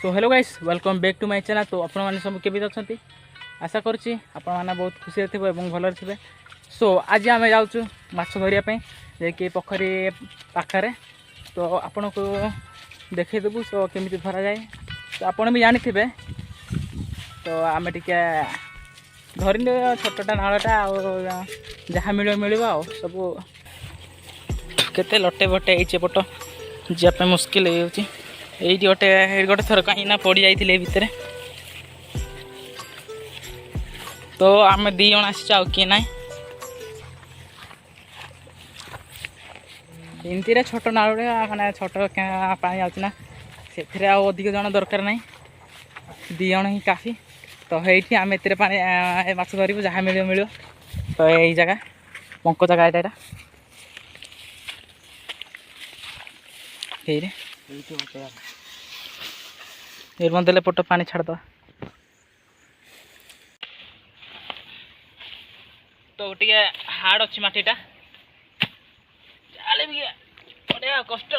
So hello guys welcome back to my channel. तो आपण मैंने सब केमी अच्छा आशा करुँची आपण मैंने बहुत खुशी थे और भल थे। सो आज आम जाऊँ माछ धरिया जे पोखरी पाखे तो आपण को देखईदेबू सो केमी धरा जाए। तो आपण भी जानी थे तो आम टे धरन छोटा नालटा जहाँ मिल सब केते लटे बटे एपट जाप मुस्किल हो ये गोटे गोटे थर कहीं पड़ जाइए भितर तो आम दी जन आसी आउ किए ना एमती छोट नाल मैंने छोट पा जाना से अधिक जन दरकार ना दी जन ही काफी। तो ये आम ए पा माछ धरू जहाँ मिल तो यही जगह पंक जगह यहाँ निर्मल पट पानी छाड़ तो टे हार्ड अच्छी मटीटा चले भी बढ़िया कष्ट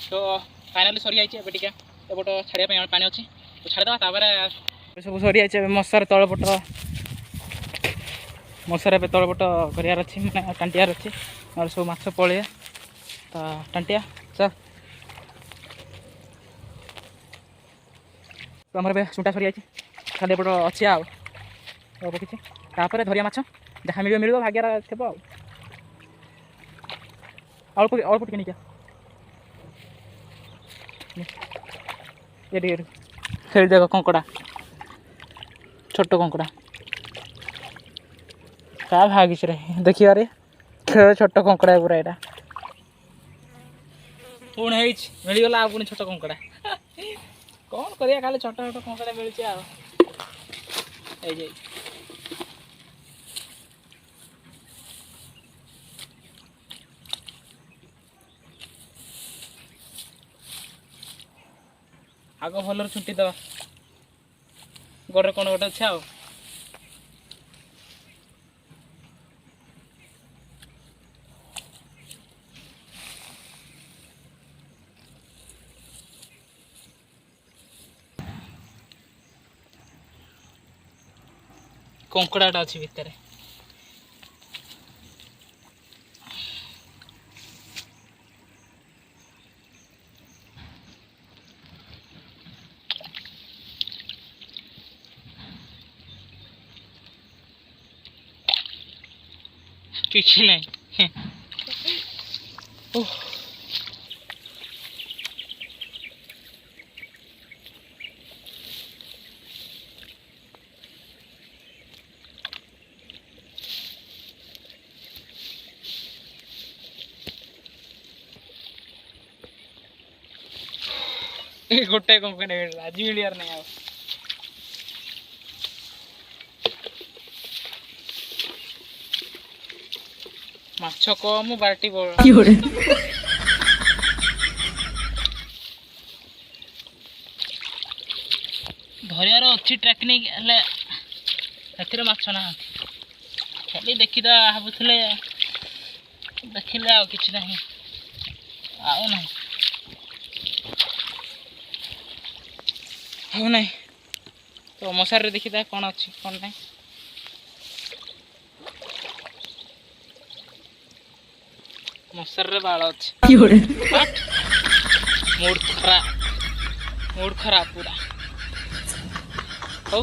तो फाइनाली सरी जाइए एपट छाड़ा पानी अच्छी तो छाड़देवा सब सरी जाइए मशार तलपट मशार ए तलपट करार अच्छी मैंने टांटियार अच्छी और सब माछ पड़े तो टांटिया चल तो आम चुटा सरी जाइए खाली एपट अच्छी आब किसी धरिया माछ जहाँ मिल भाग्यार थे अल्प अल्प टे निका ये खेल देख कंकड़ा छोट कंकड़ा क्या भागिस रे देखिए खेल छोट कंकड़ा पूरा यहाँ पुणी मिलगला पुणी छोट कंकड़ा कौन करिया खाली छोट छोट कंकड़ा मिलूँ आ आग भल छुट्टी दवा गोटे कौन गोटे अच्छे आ कंकड़ाटा अच्छी भितर किसी नहीं गोटे कंकड़ा आज मिलियार नहीं आ माछ कम बाल्टी धरियार अच्छी टेक्निक हेल्ले माछ ना खाली देखी भावुले देखिले आ कि ना ना तो मशार देखी कौन अच्छी कौन ना मशार बाल अच्छी मूड खराब पूरा हो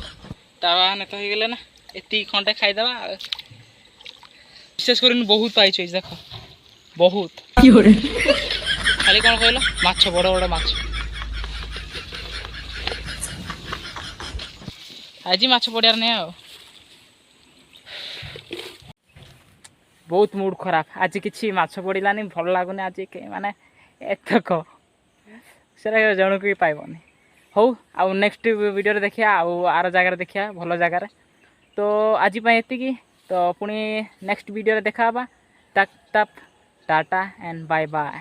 ताने तो हो गले ना एति खंडे खाईदे विशेष कर बहुत पाई देख बहुत खाली कौन कहल माछ बड़ बड़ माछ आज माछ पड़ियार नहीं आ बहुत मूड खराब आज किसी माछ पड़ानी भल लगुनि आज माने एतक से जन को पाइबनी हो आउ नेक्स्ट वीडियो देखिया आर जगार देखिया भल जगार। तो आज ये तो पुणी नेक्स्ट वीडियो देखा टाटा एंड बाय बाय।